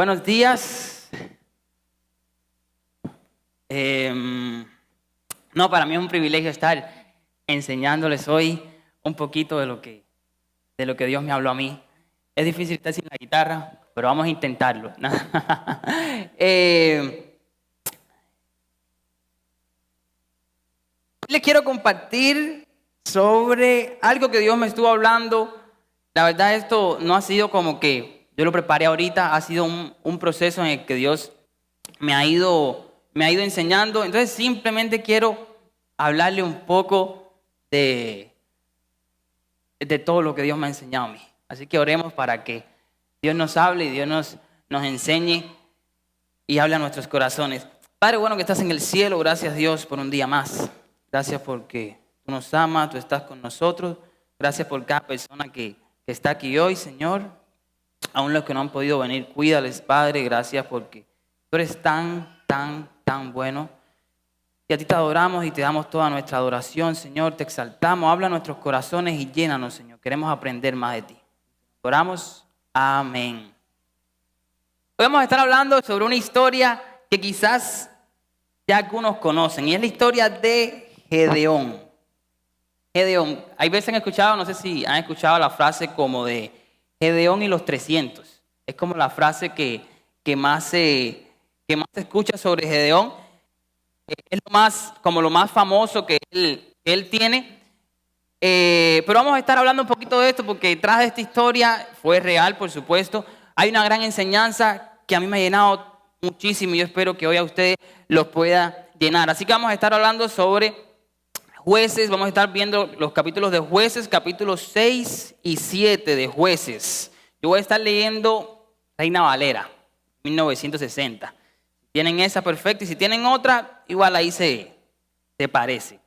Buenos días. Para mí es un privilegio estar enseñándoles hoy un poquito de lo que Dios me habló a mí. Es difícil estar sin la guitarra, pero vamos a intentarlo. Les quiero compartir sobre algo que Dios me estuvo hablando. La verdad, esto no ha sido como que yo lo preparé ahorita, ha sido un proceso en el que Dios me ha ido enseñando. Entonces simplemente quiero hablarle un poco de todo lo que Dios me ha enseñado a mí. Así que oremos para que Dios nos hable y Dios nos enseñe y hable a nuestros corazones. Padre bueno que estás en el cielo, gracias Dios por un día más. Gracias porque tú nos amas, tú estás con nosotros. Gracias por cada persona que está aquí hoy, Señor. Aún los que no han podido venir, cuídales, Padre. Gracias porque tú eres tan bueno. Y a ti te adoramos y te damos toda nuestra adoración, Señor. Te exaltamos, habla a nuestros corazones y llénanos, Señor. Queremos aprender más de ti. Oramos. Amén. Hoy vamos a estar hablando sobre una historia que quizás ya algunos conocen. Y es la historia de Gedeón. Gedeón. Hay veces han escuchado, no sé si han escuchado la frase como de Gedeón y los 300. Es como la frase que más se escucha sobre Gedeón. Es lo más famoso que él tiene. Pero vamos a estar hablando un poquito de esto porque detrás de esta historia fue real, por supuesto. Hay una gran enseñanza que a mí me ha llenado muchísimo y yo espero que hoy a ustedes los pueda llenar. Así que vamos a estar hablando sobre Jueces. Vamos a estar viendo los capítulos de Jueces, capítulos 6 y 7 de Jueces. Yo voy a estar leyendo Reina Valera, 1960. Tienen esa, perfecta, y si tienen otra, igual ahí se parece.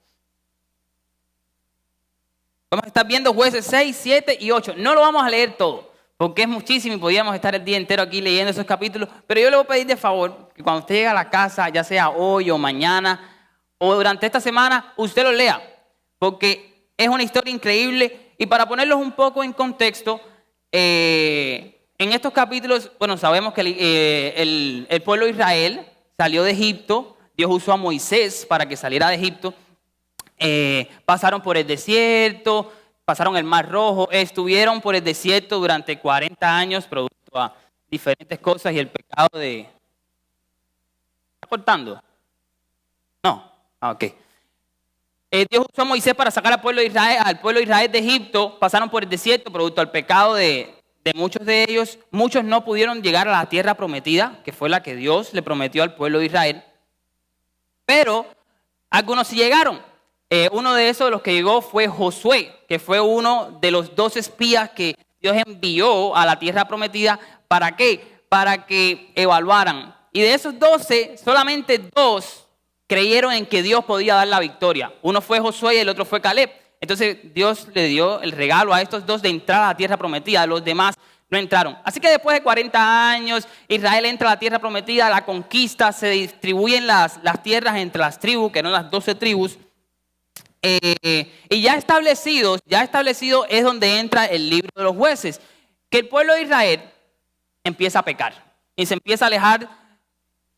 Vamos a estar viendo Jueces 6, 7 y 8. No lo vamos a leer todo, porque es muchísimo y podríamos estar el día entero aquí leyendo esos capítulos, pero yo le voy a pedir de favor que cuando usted llegue a la casa, ya sea hoy o mañana, o durante esta semana, usted lo lea, porque es una historia increíble. Y para ponerlos un poco en contexto, en estos capítulos, bueno, sabemos que el pueblo de Israel salió de Egipto. Dios usó a Moisés para que saliera de Egipto. Pasaron por el desierto, pasaron el Mar Rojo, estuvieron por el desierto durante 40 años, producto a diferentes cosas y el pecado de... ¿Está cortando? No. Ok. Dios usó a Moisés para sacar al pueblo de Israel de Egipto. Pasaron por el desierto, producto al pecado de muchos de ellos. Muchos no pudieron llegar a la tierra prometida, que fue la que Dios le prometió al pueblo de Israel. Pero algunos sí llegaron. Uno de esos de los que llegó fue Josué, que fue uno de los 12 espías que Dios envió a la tierra prometida. ¿Para qué? Para que evaluaran. Y de esos 12, solamente 2 creyeron en que Dios podía dar la victoria. Uno fue Josué y el otro fue Caleb. Entonces Dios le dio el regalo a estos 2 de entrar a la tierra prometida. Los demás no entraron. Así que después de 40 años, Israel entra a la tierra prometida, la conquista, se distribuyen las tierras entre las tribus, que eran las 12 tribus. Y ya establecido es donde entra el libro de los Jueces. Que el pueblo de Israel empieza a pecar y se empieza a alejar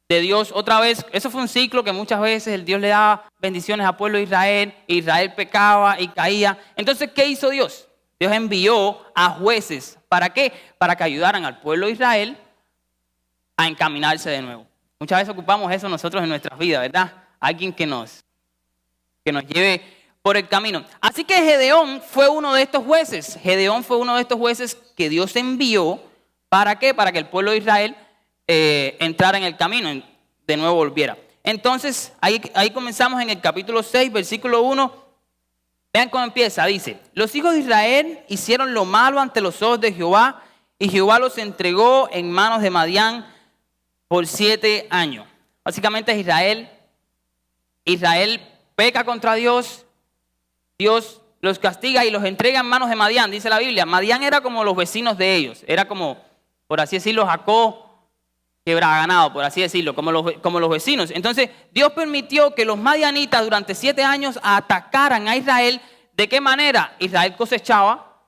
de Dios otra vez. Eso fue un ciclo que muchas veces el Dios le daba bendiciones al pueblo de Israel. Israel pecaba y caía. Entonces, ¿qué hizo Dios? Dios envió a jueces. ¿Para qué? Para que ayudaran al pueblo de Israel a encaminarse de nuevo. Muchas veces ocupamos eso nosotros en nuestras vidas, ¿verdad? Alguien que nos lleve por el camino. Así que Gedeón fue uno de estos jueces. Gedeón fue uno de estos jueces que Dios envió. ¿Para qué? Para que el pueblo de Israel entrara en el camino, de nuevo volviera. Entonces, ahí comenzamos en el capítulo 6, versículo 1. Vean cómo empieza, dice: los hijos de Israel hicieron lo malo ante los ojos de Jehová, y Jehová los entregó en manos de Madián por 7 años. Básicamente Israel peca contra Dios, Dios los castiga y los entrega en manos de Madián, dice la Biblia. Madián era como los vecinos de ellos, era como, por así decirlo, Jacob quebraganado, por así decirlo, como los vecinos. Entonces, Dios permitió que los madianitas durante 7 años atacaran a Israel. ¿De qué manera? Israel cosechaba,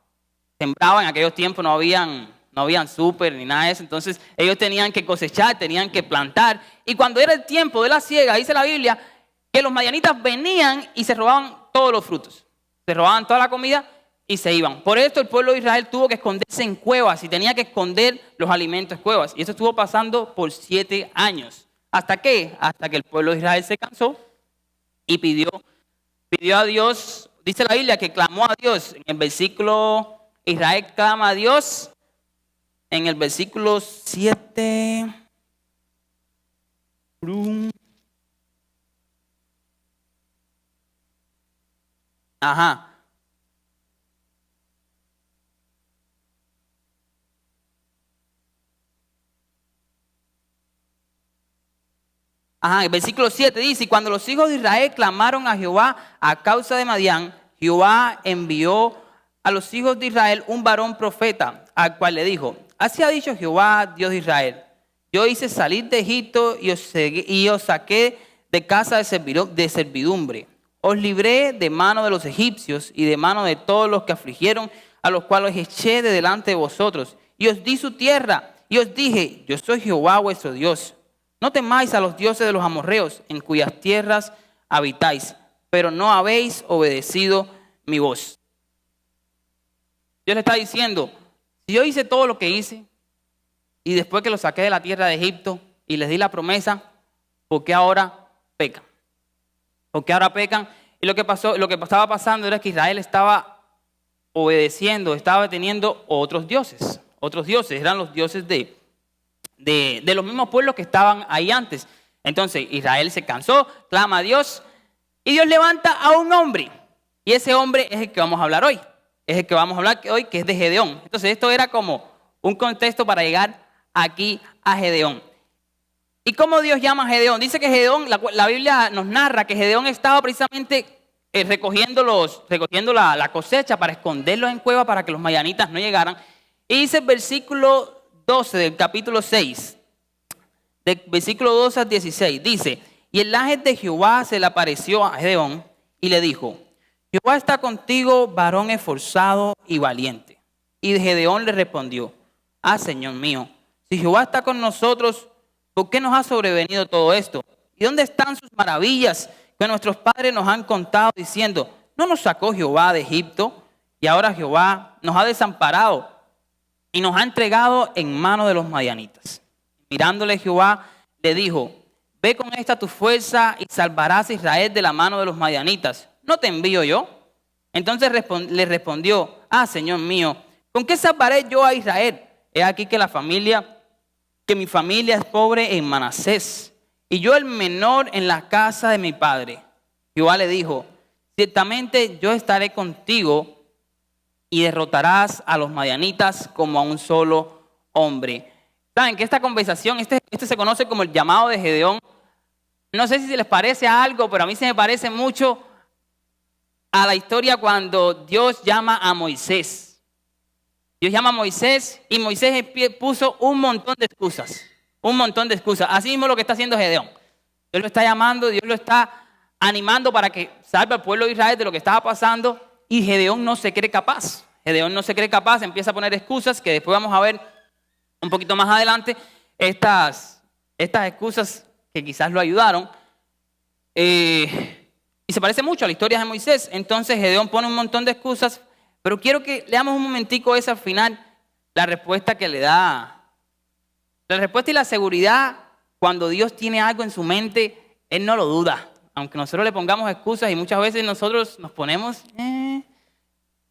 sembraba. En aquellos tiempos no habían no habían súper ni nada de eso. Entonces ellos tenían que cosechar, tenían que plantar. Y cuando era el tiempo de la siega, dice la Biblia, que los madianitas venían y se robaban todos los frutos. Se robaban toda la comida y se iban. Por esto el pueblo de Israel tuvo que esconderse en cuevas y tenía que esconder los alimentos en cuevas. Y eso estuvo pasando por 7 años. ¿Hasta qué? Hasta que el pueblo de Israel se cansó y pidió a Dios. Dice la Biblia que clamó a Dios. En el versículo, Israel clama a Dios. En el versículo 7. Ajá. El versículo 7 dice, y cuando los hijos de Israel clamaron a Jehová a causa de Madián, Jehová envió a los hijos de Israel un varón profeta, al cual le dijo, así ha dicho Jehová, Dios de Israel, yo hice salir de Egipto y os saqué de casa de servidumbre. Os libré de mano de los egipcios y de mano de todos los que afligieron, a los cuales eché de delante de vosotros. Y os di su tierra, y os dije, yo soy Jehová vuestro Dios. No temáis a los dioses de los amorreos, en cuyas tierras habitáis, pero no habéis obedecido mi voz. Dios le está diciendo, si yo hice todo lo que hice, y después que los saqué de la tierra de Egipto, y les di la promesa, ¿por qué ahora pecan? ¿Por qué ahora pecan? Y lo que estaba pasando era que Israel estaba obedeciendo, estaba teniendo otros dioses. Otros dioses, eran los dioses de los mismos pueblos que estaban ahí antes. Entonces Israel se cansó, clama a Dios y Dios levanta a un hombre. Y ese hombre es el que vamos a hablar hoy. Es el que vamos a hablar hoy, que es de Gedeón. Entonces esto era como un contexto para llegar aquí a Gedeón. ¿Y cómo Dios llama a Gedeón? Dice que Gedeón, la Biblia nos narra que Gedeón estaba precisamente recogiendo la cosecha para esconderlos en cueva para que los madianitas no llegaran. Y dice el versículo 12 del capítulo 6, del versículo 12 al 16, dice, y el ángel de Jehová se le apareció a Gedeón y le dijo, Jehová está contigo, varón esforzado y valiente. Y Gedeón le respondió, Señor mío, si Jehová está con nosotros, ¿por qué nos ha sobrevenido todo esto? ¿Y dónde están sus maravillas que nuestros padres nos han contado diciendo, no nos sacó Jehová de Egipto? Y ahora Jehová nos ha desamparado y nos ha entregado en mano de los madianitas. Mirándole Jehová, le dijo, ve con esta tu fuerza y salvarás a Israel de la mano de los madianitas. ¿No te envío yo? Entonces le respondió, Señor mío, ¿con qué salvaré yo a Israel? He aquí que mi familia es pobre en Manasés, y yo el menor en la casa de mi padre. Jehová le dijo, ciertamente yo estaré contigo y derrotarás a los madianitas como a un solo hombre. Saben que esta conversación, este se conoce como el llamado de Gedeón. No sé si se les parece a algo, pero a mí se me parece mucho a la historia cuando Dios llama a Moisés. Dios llama a Moisés y Moisés puso un montón de excusas. Un montón de excusas. Así mismo lo que está haciendo Gedeón. Dios lo está llamando, Dios lo está animando para que salve al pueblo de Israel de lo que estaba pasando. Y Gedeón no se cree capaz. Gedeón no se cree capaz, empieza a poner excusas que después vamos a ver un poquito más adelante. Estas excusas que quizás lo ayudaron. Y se parece mucho a la historia de Moisés. Entonces Gedeón pone un montón de excusas. Pero quiero que leamos un momentico esa al final, la respuesta que le da. La respuesta y la seguridad cuando Dios tiene algo en su mente, Él no lo duda. Aunque nosotros le pongamos excusas y muchas veces nosotros nos ponemos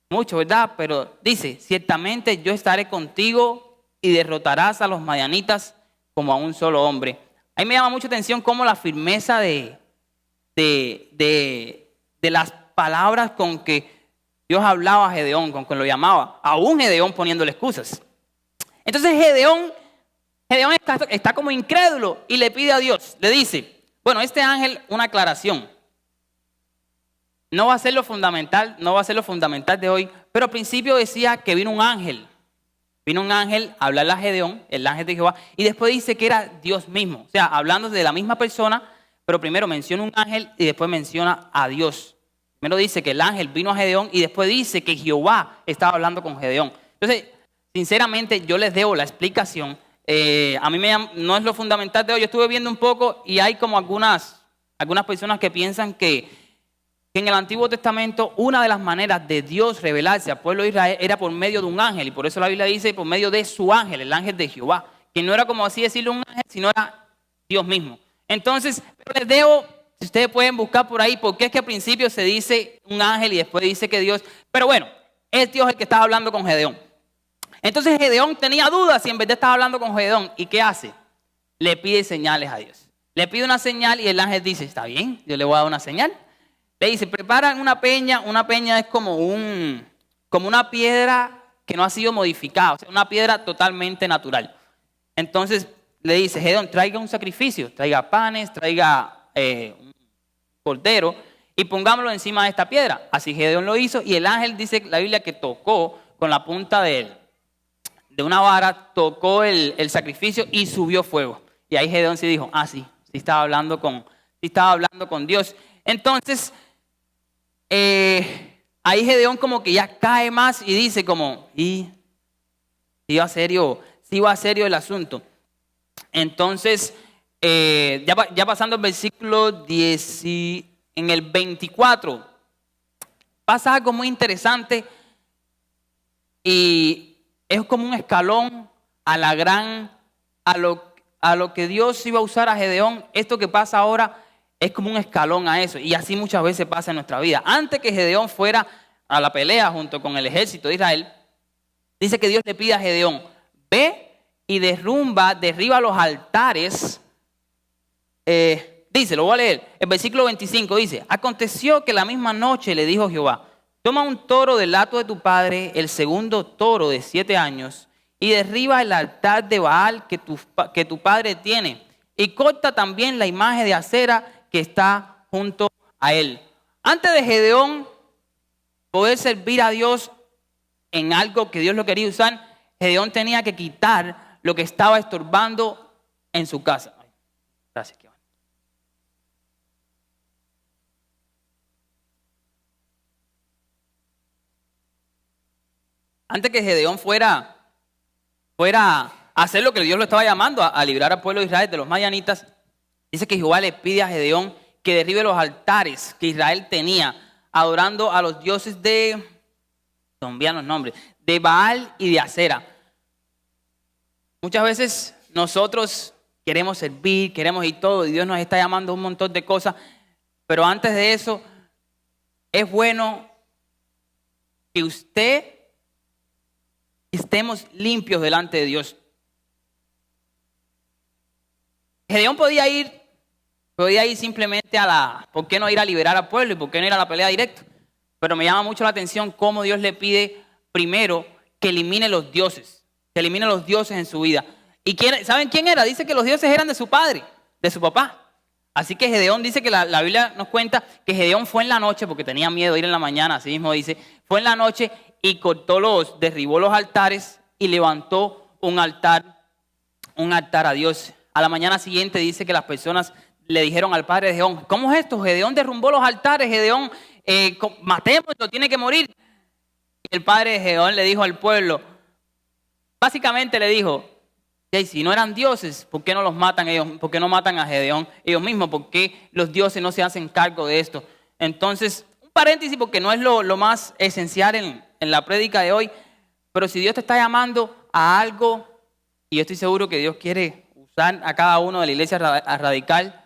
mucho, ¿verdad? Pero dice, ciertamente yo estaré contigo y derrotarás a los madianitas como a un solo hombre. A mí me llama mucha atención cómo la firmeza de las palabras con que Dios hablaba a Gedeón, con que lo llamaba, aún Gedeón poniéndole excusas. Entonces Gedeón está como incrédulo y le pide a Dios, le dice, bueno, este ángel, una aclaración. No va a ser lo fundamental de hoy, pero al principio decía que vino un ángel. Vino un ángel a hablarle a Gedeón, el ángel de Jehová, y después dice que era Dios mismo. O sea, hablando de la misma persona, pero primero menciona un ángel y después menciona a Dios. Primero dice que el ángel vino a Gedeón y después dice que Jehová estaba hablando con Gedeón. Entonces, sinceramente yo les debo la explicación. A mí no es lo fundamental de hoy. Yo estuve viendo un poco y hay como algunas personas que piensan que en el Antiguo Testamento una de las maneras de Dios revelarse al pueblo de Israel era por medio de un ángel. Y por eso la Biblia dice por medio de su ángel, el ángel de Jehová. Que no era como así decirle un ángel, sino era Dios mismo. Entonces, les debo, si ustedes pueden buscar por ahí, porque es que al principio se dice un ángel y después dice que Dios. Pero bueno, es Dios el que estaba hablando con Gedeón. Entonces Gedeón tenía dudas y en vez de estar hablando con Gedeón, ¿y qué hace? Le pide señales a Dios. Le pide una señal y el ángel dice, está bien, yo le voy a dar una señal. Le dice, preparan una peña es como una piedra que no ha sido modificada, o sea, una piedra totalmente natural. Entonces le dice, Gedeón, traiga un sacrificio, traiga panes, traiga un cordero y pongámoslo encima de esta piedra. Así Gedeón lo hizo y el ángel dice la Biblia que tocó con la punta de una vara, tocó el sacrificio y subió fuego. Y ahí Gedeón sí dijo, sí estaba hablando con Dios. Entonces, ahí Gedeón como que ya cae más y dice como, sí va serio el asunto. Entonces, ya pasando el versículo 10, en el 24, pasa algo muy interesante y es como un escalón a lo que Dios iba a usar a Gedeón. Esto que pasa ahora es como un escalón a eso. Y así muchas veces pasa en nuestra vida. Antes que Gedeón fuera a la pelea junto con el ejército de Israel, dice que Dios le pide a Gedeón, ve y derriba los altares. Dice, lo voy a leer. El versículo 25 dice, aconteció que la misma noche le dijo Jehová, toma un toro del hato de tu padre, el segundo toro de 7 años, y derriba el altar de Baal que tu padre tiene, y corta también la imagen de acera que está junto a él. Antes de Gedeón poder servir a Dios en algo que Dios lo quería usar, Gedeón tenía que quitar lo que estaba estorbando en su casa. Gracias, Kevin. Antes que Gedeón fuera a hacer lo que Dios lo estaba llamando, a librar al pueblo de Israel de los madianitas, dice que Jehová le pide a Gedeón que derribe los altares que Israel tenía, adorando a los dioses de Baal y de Acera. Muchas veces nosotros queremos servir, queremos ir todo, y Dios nos está llamando a un montón de cosas, pero antes de eso, es bueno que estemos limpios delante de Dios. Gedeón podía ir simplemente ¿por qué no ir a liberar al pueblo y por qué no ir a la pelea directo? Pero me llama mucho la atención cómo Dios le pide primero que elimine los dioses en su vida. ¿Y saben quién era? Dice que los dioses eran de su padre, de su papá. Así que Gedeón dice que la Biblia nos cuenta que Gedeón fue en la noche, porque tenía miedo de ir en la mañana, así mismo dice, fue en la noche y derribó los altares y levantó un altar a Dios. A la mañana siguiente dice que las personas le dijeron al padre de Gedeón, ¿cómo es esto? Gedeón derrumbó los altares, Gedeón, matémoslo, tiene que morir. Y el padre de Gedeón le dijo al pueblo, básicamente le dijo, si no eran dioses, ¿por qué no los matan ellos? ¿Por qué no matan a Gedeón ellos mismos? ¿Por qué los dioses no se hacen cargo de esto? Entonces, un paréntesis porque no es lo más esencial en la prédica de hoy, pero si Dios te está llamando a algo, y yo estoy seguro que Dios quiere usar a cada uno de la iglesia radical,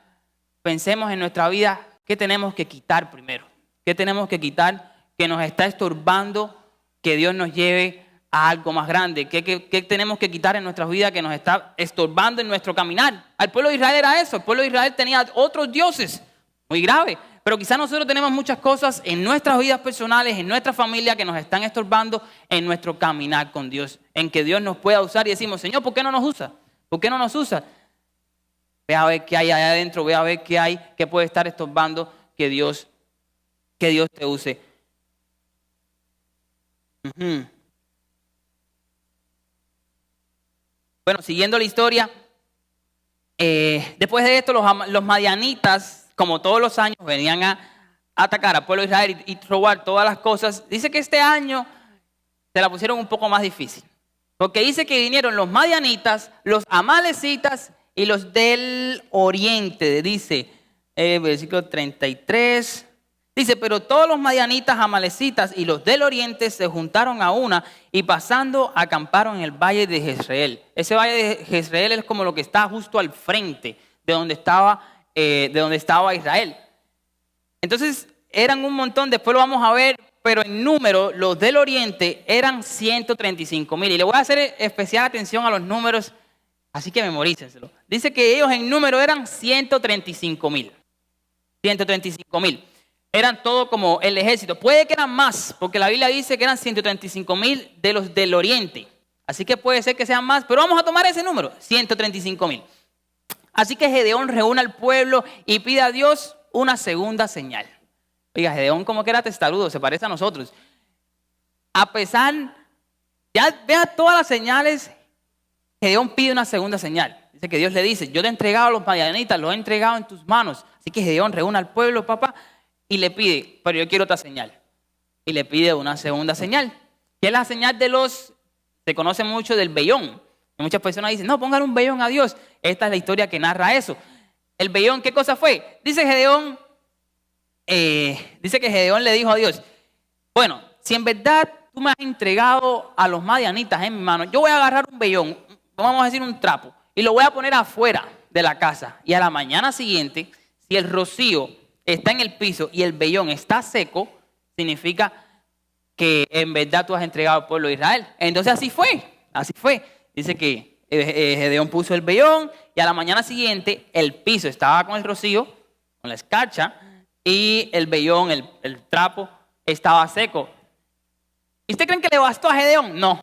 pensemos en nuestra vida qué tenemos que quitar primero, qué tenemos que quitar que nos está estorbando que Dios nos lleve a algo más grande, qué tenemos que quitar en nuestras vidas que nos está estorbando en nuestro caminar. Al pueblo de Israel era eso, el pueblo de Israel tenía otros dioses, muy grave, pero quizás nosotros tenemos muchas cosas en nuestras vidas personales, en nuestra familia que nos están estorbando en nuestro caminar con Dios, en que Dios nos pueda usar y decimos, Señor, ¿por qué no nos usa? ¿Por qué no nos usa? Ve a ver qué hay allá adentro, ve a ver qué hay, qué puede estar estorbando que Dios te use. Bueno, siguiendo la historia, después de esto los madianitas, como todos los años, venían a atacar al pueblo de Israel y robar todas las cosas. Dice que este año se la pusieron un poco más difícil. Porque dice que vinieron los madianitas, los amalecitas y los del oriente. Dice, versículo 33. Dice, pero todos los madianitas, amalecitas y los del oriente se juntaron a una y pasando acamparon en el valle de Jezreel. Ese valle de Jezreel es como lo que está justo al frente de donde estaba Israel. Entonces eran un montón, después lo vamos a ver, pero en número los del oriente eran 135,000. Y le voy a hacer especial atención a los números, así que memorícenselo. Dice que ellos en número eran 135,000. 135,000. Eran todo como el ejército. Puede que eran más, porque la Biblia dice que eran 135,000 de los del oriente. Así que puede ser que sean más, pero vamos a tomar ese número, 135,000. Así que Gedeón reúne al pueblo y pide a Dios una segunda señal. Oiga, Gedeón como que era testarudo, se parece a nosotros. A pesar, ya vea todas las señales, Gedeón pide una segunda señal. Dice que Dios le dice, yo te he entregado a los madianitas, los he entregado en tus manos. Así que Gedeón reúne al pueblo, papá, y le pide, pero yo quiero otra señal. Y le pide una segunda señal, que es la señal se conoce mucho del vellón. Y muchas personas dicen, no, póngale un vellón a Dios. Esta es la historia que narra eso. El vellón, ¿qué cosa fue? Dice que Gedeón le dijo a Dios, bueno, si en verdad tú me has entregado a los madianitas en mi mano, yo voy a agarrar un vellón, vamos a decir un trapo, y lo voy a poner afuera de la casa. Y a la mañana siguiente, si el rocío está en el piso y el vellón está seco, significa que en verdad tú has entregado al pueblo de Israel. Entonces así fue. Dice que Gedeón puso el vellón y a la mañana siguiente el piso estaba con el rocío, con la escarcha, y el vellón, el trapo, estaba seco. ¿Y usted creen que le bastó a Gedeón? No,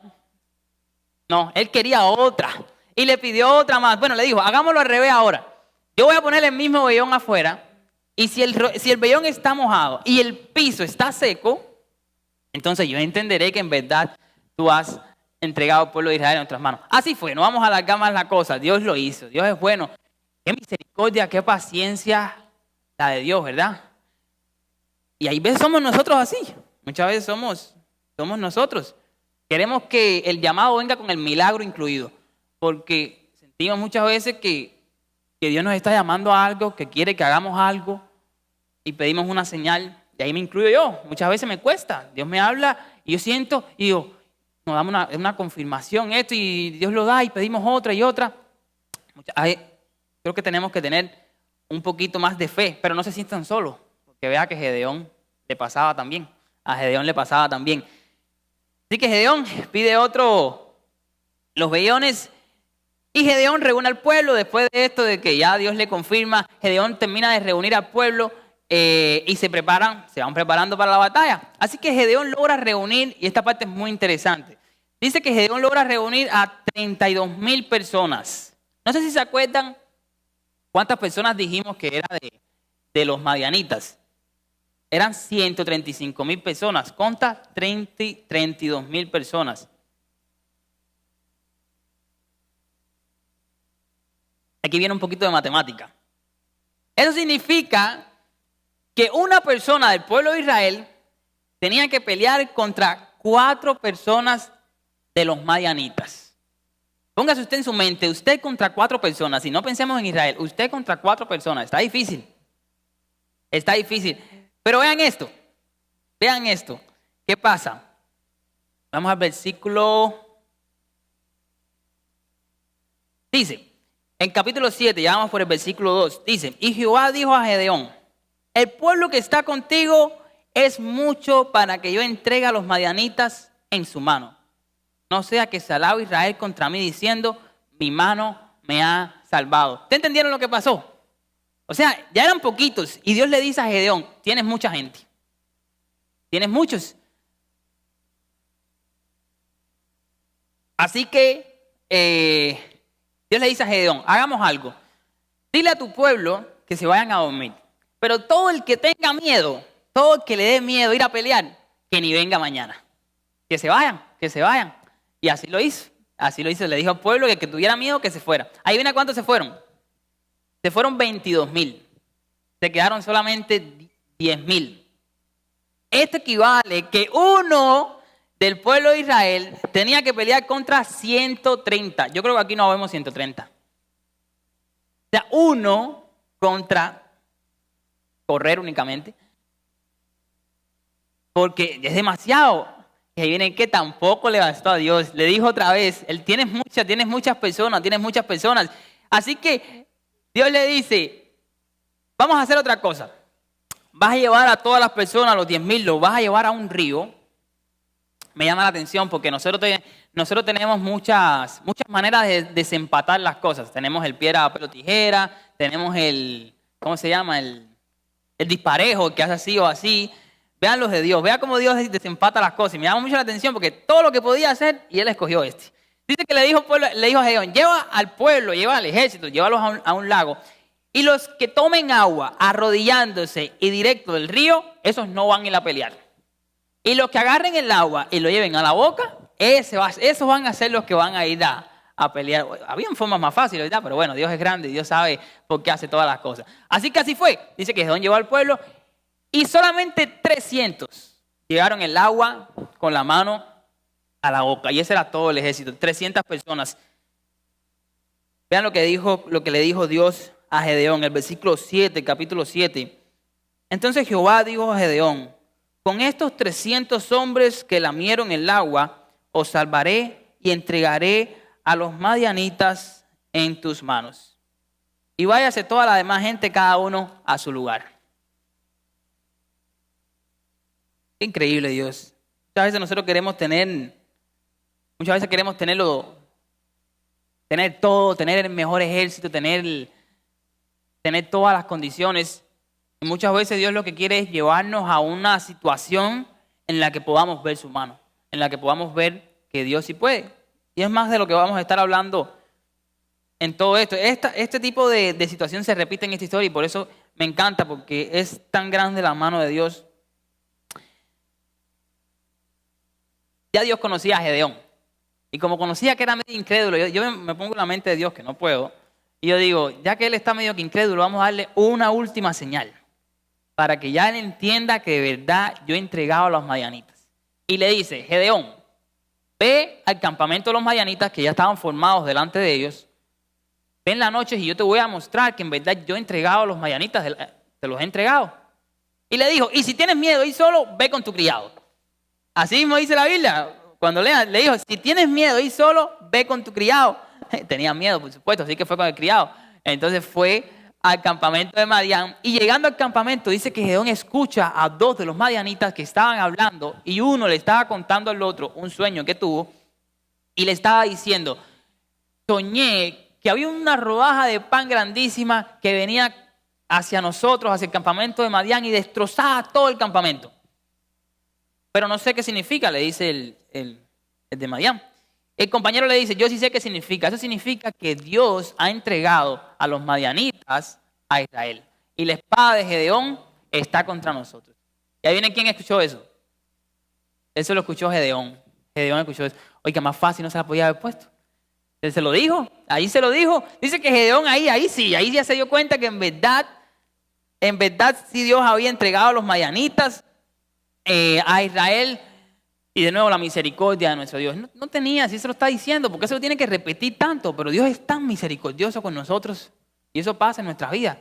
él quería otra y le pidió otra más. Bueno, le dijo, hagámoslo al revés ahora. Yo voy a poner el mismo vellón afuera. Y si el vellón está mojado y el piso está seco, entonces yo entenderé que en verdad tú has entregado al pueblo de Israel en nuestras manos. Así fue, no vamos a alargar más la cosa. Dios lo hizo, Dios es bueno. Qué misericordia, qué paciencia la de Dios, ¿verdad? Y ahí veces somos nosotros así. Muchas veces somos nosotros. Queremos que el llamado venga con el milagro incluido. Porque sentimos muchas veces que Dios nos está llamando a algo, que quiere que hagamos algo y pedimos una señal, y ahí me incluyo yo. Muchas veces me cuesta, Dios me habla y yo siento y digo, nos damos una confirmación esto y Dios lo da y pedimos otra y otra. Creo que tenemos que tener un poquito más de fe, pero no se sientan solos, porque vea que a Gedeón le pasaba también. Así que Gedeón pide los vellones. Y Gedeón reúne al pueblo. Después de esto, de que ya Dios le confirma, Gedeón termina de reunir al pueblo y se van preparando para la batalla. Así que Gedeón logra reunir, y esta parte es muy interesante. Dice que Gedeón logra reunir a 32,000 personas. No sé si se acuerdan cuántas personas dijimos que era de los madianitas. Eran 135,000 personas contra 32,000 personas. Aquí viene un poquito de matemática. Eso significa que una persona del pueblo de Israel tenía que pelear contra 4 personas de los madianitas. Póngase usted en su mente, usted contra 4 personas, si no pensemos en Israel, usted contra 4 personas, está difícil. Pero vean esto, ¿qué pasa? Vamos al versículo, dice, en capítulo 7, ya vamos por el versículo 2, dice, y Jehová dijo a Gedeón, el pueblo que está contigo es mucho para que yo entregue a los madianitas en su mano. No sea que se alabe Israel contra mí diciendo, mi mano me ha salvado. ¿Te entendieron lo que pasó? O sea, ya eran poquitos y Dios le dice a Gedeón, tienes mucha gente. Tienes muchos. Así que Dios le dice a Gedeón, hagamos algo. Dile a tu pueblo que se vayan a dormir. Pero todo el que tenga miedo, todo el que le dé miedo ir a pelear, que ni venga mañana. Que se vayan. Y así lo hizo. Le dijo al pueblo que el que tuviera miedo que se fuera. Ahí viene cuántos se fueron. Se fueron 22,000. Se quedaron solamente 10,000. Esto equivale que uno del pueblo de Israel tenía que pelear contra 130. Yo creo que aquí no vemos 130. O sea, uno contra correr únicamente. Porque es demasiado. Y ahí viene que tampoco le bastó a Dios. Le dijo otra vez, él tienes muchas personas. Así que Dios le dice, vamos a hacer otra cosa. Vas a llevar a todas las personas, a los 10,000, los vas a llevar a un río. Me llama la atención porque nosotros tenemos muchas maneras de desempatar las cosas. Tenemos el piedra, papel o tijera, tenemos ¿cómo se llama? El disparejo que hace así o así. Vean los de Dios, vean cómo Dios desempata las cosas. Y me llama mucho la atención porque todo lo que podía hacer y él escogió este. Dice que le dijo a Gedeón, lleva al pueblo, lleva al ejército, llévalos a un lago. Y los que tomen agua arrodillándose y directo del río, esos no van a ir a pelear. Y los que agarren el agua y lo lleven a la boca, esos van a ser los que van a ir a pelear. Habían formas más fáciles, ¿verdad? Pero bueno, Dios es grande y Dios sabe por qué hace todas las cosas. Así que así fue. Dice que Gedeón llevó al pueblo y solamente 300 llegaron el agua con la mano a la boca. Y ese era todo el ejército, 300 personas. Vean lo que le dijo Dios a Gedeón, el versículo 7, capítulo 7. Entonces Jehová dijo a Gedeón, con estos 300 hombres que lamieron el agua, os salvaré y entregaré a los madianitas en tus manos. Y váyase toda la demás gente, cada uno a su lugar. Qué increíble Dios. Muchas veces nosotros queremos tener todo, tener el mejor ejército, tener todas las condiciones. Y muchas veces Dios lo que quiere es llevarnos a una situación en la que podamos ver su mano, en la que podamos ver que Dios sí puede. Y es más de lo que vamos a estar hablando en todo esto. Este tipo de situación se repite en esta historia y por eso me encanta, porque es tan grande la mano de Dios. Ya Dios conocía a Gedeón. Y como conocía que era medio incrédulo, yo me pongo en la mente de Dios que no puedo. Y yo digo, ya que él está medio que incrédulo, vamos a darle una última señal. Para que ya él entienda que de verdad yo he entregado a los madianitas. Y le dice, Gedeón, ve al campamento de los madianitas que ya estaban formados delante de ellos. Ve en la noche y yo te voy a mostrar que en verdad yo he entregado a los madianitas, te los he entregado. Y le dijo, y si tienes miedo ir solo, ve con tu criado. Así mismo dice la Biblia. Cuando le dijo, si tienes miedo ir solo, ve con tu criado. Tenía miedo, por supuesto, así que fue con el criado. Entonces fue al campamento de Madián. Y llegando al campamento, dice que Gedeón escucha a dos de los madianitas que estaban hablando. Y uno le estaba contando al otro un sueño que tuvo. Y le estaba diciendo, soñé que había una rodaja de pan grandísima que venía hacia nosotros, hacia el campamento de Madián, y destrozaba todo el campamento. Pero no sé qué significa, le dice el de Madián. El compañero le dice, yo sí sé qué significa. Eso significa que Dios ha entregado a los madianitas a Israel. Y la espada de Gedeón está contra nosotros. Y ahí viene quién escuchó eso. Eso lo escuchó Gedeón. Gedeón escuchó eso. Oiga, más fácil no se la podía haber puesto. Él se lo dijo, ahí se lo dijo. Dice que Gedeón ahí ya se dio cuenta que en verdad sí Dios había entregado a los madianitas a Israel. Y de nuevo la misericordia de nuestro Dios. No tenía, si se lo está diciendo, porque eso lo tiene que repetir tanto, pero Dios es tan misericordioso con nosotros y eso pasa en nuestras vidas.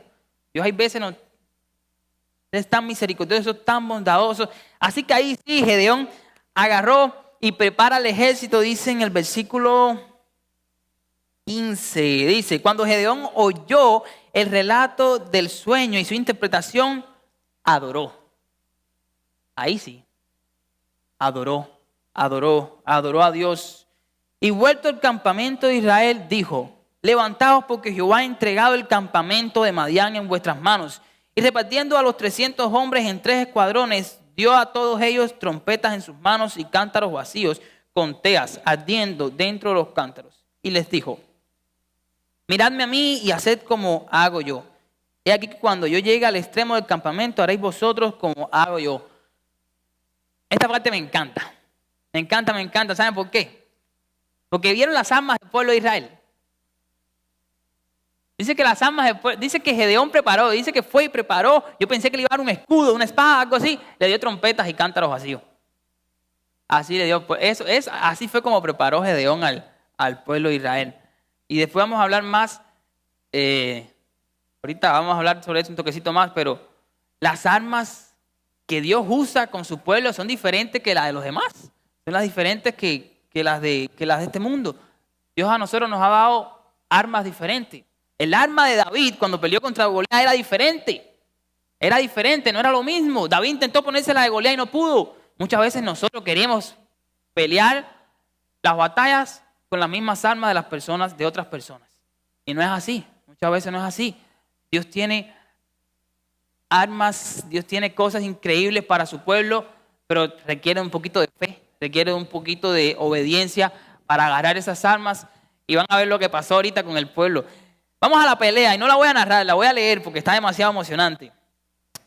Dios hay veces es tan misericordioso, tan bondadoso. Así que ahí sí, Gedeón agarró y prepara el ejército, dice en el versículo 15, dice, cuando Gedeón oyó el relato del sueño y su interpretación, adoró. Ahí sí. Adoró a Dios. Y vuelto al campamento de Israel, dijo, levantaos porque Jehová ha entregado el campamento de Madián en vuestras manos. Y repartiendo a los 300 hombres en 3 escuadrones, dio a todos ellos trompetas en sus manos y cántaros vacíos, con teas ardiendo dentro de los cántaros. Y les dijo, miradme a mí y haced como hago yo. He aquí que cuando yo llegue al extremo del campamento, haréis vosotros como hago yo. Esta parte me encanta. Me encanta. ¿Saben por qué? Porque vieron las armas del pueblo de Israel. Dice que las armas del pueblo, dice que Gedeón preparó, dice que fue y preparó. Yo pensé que le iba a dar un escudo, una espada, algo así. Le dio trompetas y cántaros vacíos. Así le dio, así fue como preparó Gedeón al pueblo de Israel. Y después vamos a hablar más, ahorita vamos a hablar sobre eso un toquecito más, pero las armas que Dios usa con su pueblo son diferentes que las de los demás. Son las diferentes que las de este mundo. Dios a nosotros nos ha dado armas diferentes. El arma de David cuando peleó contra Goliat era diferente. Era diferente, no era lo mismo. David intentó ponerse la de Goliat y no pudo. Muchas veces nosotros queremos pelear las batallas con las mismas armas de las personas, de otras personas. Y no es así. Muchas veces no es así. Dios tiene armas, Dios tiene cosas increíbles para su pueblo, pero requiere un poquito de fe, requiere un poquito de obediencia para agarrar esas armas. Y van a ver lo que pasó ahorita con el pueblo. Vamos a la pelea y no la voy a narrar, la voy a leer porque está demasiado emocionante.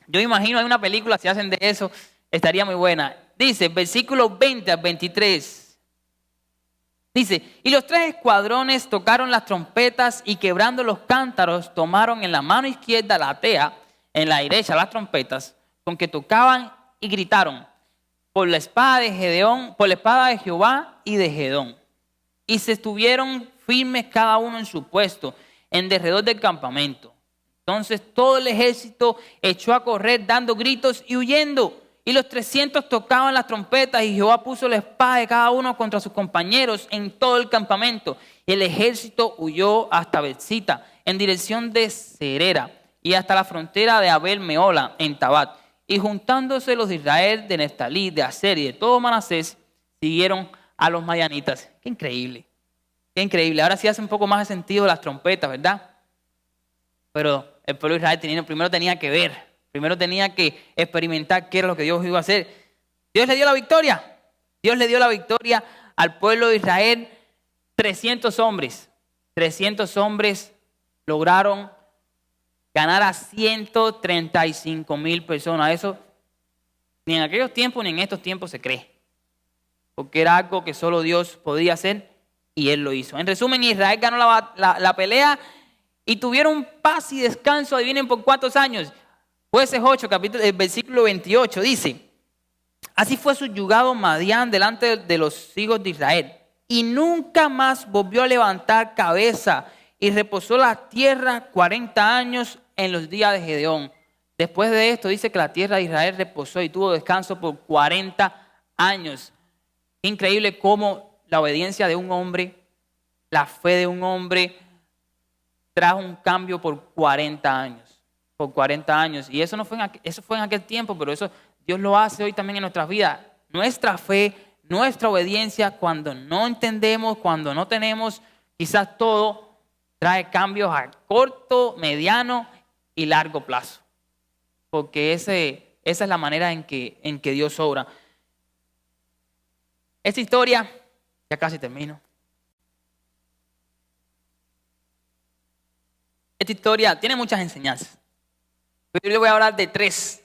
Yo imagino hay una película, si hacen de eso, estaría muy buena. Dice, versículos 20 al 23. Dice, y los 3 escuadrones tocaron las trompetas y quebrando los cántaros, tomaron en la mano izquierda la tea, en la derecha las trompetas, con que tocaban y gritaron, por la espada de Gedeón, por la espada de Jehová y de Gedón. Y se estuvieron firmes cada uno en su puesto, en derredor del campamento. Entonces todo el ejército echó a correr dando gritos y huyendo. Y los 300 tocaban las trompetas y Jehová puso la espada de cada uno contra sus compañeros en todo el campamento. Y el ejército huyó hasta Betzita, en dirección de Serera, y hasta la frontera de Abel Meola, en Tabat. Y juntándose los de Israel, de Neftalí, de Aser y de todo Manasés, siguieron a los madianitas. Qué increíble, qué increíble. Ahora sí hace un poco más de sentido las trompetas, ¿verdad? Pero el pueblo de Israel primero tenía que ver. Primero tenía que experimentar qué era lo que Dios iba a hacer. Dios le dio la victoria. Dios le dio la victoria al pueblo de Israel. 300 hombres. 300 hombres lograron ganar a 135,000 personas. Eso ni en aquellos tiempos ni en estos tiempos se cree. Porque era algo que solo Dios podía hacer y Él lo hizo. En resumen, Israel ganó la pelea y tuvieron paz y descanso. Adivinen por cuántos años. Jueces 8, versículo 28 dice, así fue subyugado Madián delante de los hijos de Israel y nunca más volvió a levantar cabeza y reposó la tierra 40 años en los días de Gedeón. Después de esto dice que la tierra de Israel reposó y tuvo descanso por 40 años. Increíble cómo la obediencia de un hombre, la fe de un hombre trajo un cambio por 40 años. Por 40 años. Y eso fue en aquel tiempo, pero eso Dios lo hace hoy también en nuestras vidas. Nuestra fe, nuestra obediencia, cuando no entendemos, cuando no tenemos, quizás todo trae cambios a corto, mediano y largo plazo. Porque esa es la manera en que Dios obra. Esta historia, ya casi termino. Esta historia tiene muchas enseñanzas. Pero yo le voy a hablar de 3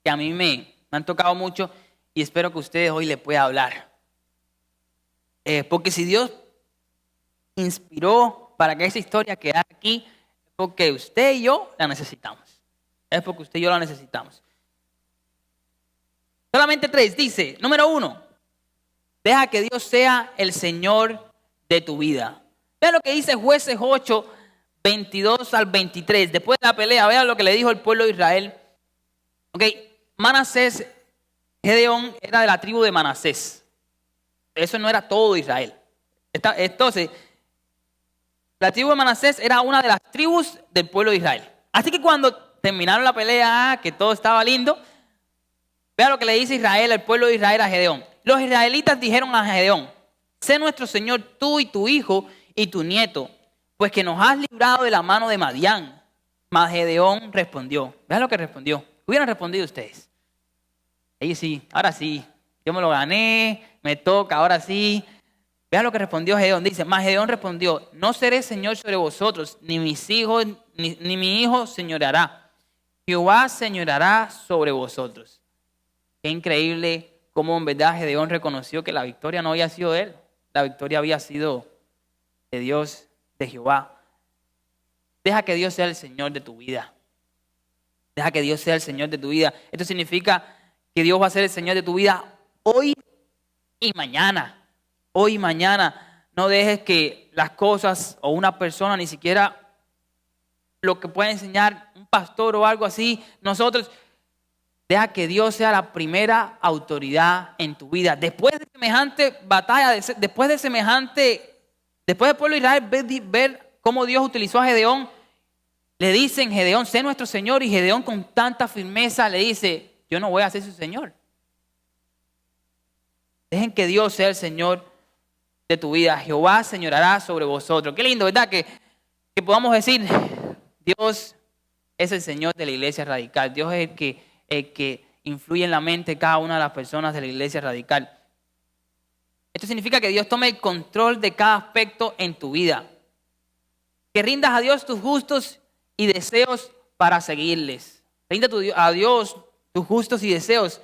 que a mí me han tocado mucho y espero que ustedes hoy les pueda hablar. Porque si Dios inspiró para que esa historia quedara aquí, es porque usted y yo la necesitamos. Es porque usted y yo la necesitamos. Solamente 3. Dice, número 1, deja que Dios sea el Señor de tu vida. Vean lo que dice Jueces 8, 22 al 23. Después de la pelea, vean lo que le dijo el pueblo de Israel. Manasés, Gedeón era de la tribu de Manasés. Eso no era todo Israel. Entonces, la tribu de Manasés era una de las tribus del pueblo de Israel. Así que cuando terminaron la pelea, que todo estaba lindo, vean lo que le dice Israel, el pueblo de Israel a Gedeón. Los israelitas dijeron a Gedeón, sé nuestro Señor tú y tu hijo y tu nieto, pues que nos has librado de la mano de Madián. Mas Gedeón respondió. Vean lo que respondió. ¿Qué hubieran respondido ustedes? Ellos sí, ahora sí. Yo me lo gané, me toca, ahora sí. Vean lo que respondió Gedeón. Dice, mas Gedeón respondió, no seré Señor sobre vosotros, ni mis hijos, ni mi hijo señoreará. Jehová señoreará sobre vosotros. Qué increíble cómo en verdad Gedeón reconoció que la victoria no había sido de él. La victoria había sido de Dios, de Jehová. Deja que Dios sea el Señor de tu vida. Deja que Dios sea el Señor de tu vida. Esto significa que Dios va a ser el Señor de tu vida hoy y mañana. Hoy y mañana. No dejes que las cosas o una persona, ni siquiera lo que pueda enseñar un pastor o algo así, nosotros, deja que Dios sea la primera autoridad en tu vida. Después de semejante batalla, después del pueblo de Israel, ver cómo Dios utilizó a Gedeón, le dicen, Gedeón, sé nuestro Señor, y Gedeón con tanta firmeza le dice, yo no voy a ser su Señor. Dejen que Dios sea el Señor de tu vida. Jehová señorará sobre vosotros. Qué lindo, ¿verdad? Que podamos decir, Dios es el Señor de la iglesia radical. Dios es el que influye en la mente de cada una de las personas de la iglesia radical. Esto significa que Dios tome el control de cada aspecto en tu vida. Que rindas a Dios tus gustos y deseos para seguirles. Rinda a Dios tus gustos y deseos.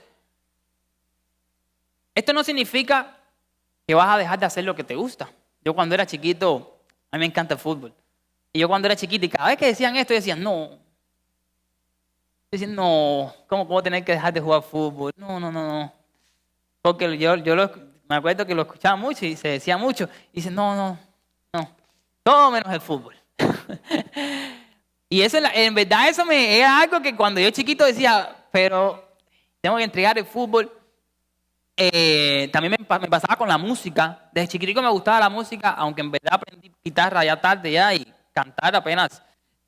Esto no significa que vas a dejar de hacer lo que te gusta. Yo cuando era chiquito, a mí me encanta el fútbol. Y yo cuando era chiquito, y cada vez que decían esto, yo decía, no. Yo decía, no, ¿cómo puedo tener que dejar de jugar fútbol? No. Porque me acuerdo que lo escuchaba mucho y se decía mucho. Y dice, no. Todo menos el fútbol. Y eso, en verdad, eso era algo que cuando yo chiquito decía, pero tengo que entregar el fútbol. También me pasaba con la música. Desde chiquitico me gustaba la música, aunque en verdad aprendí guitarra ya tarde ya y cantar apenas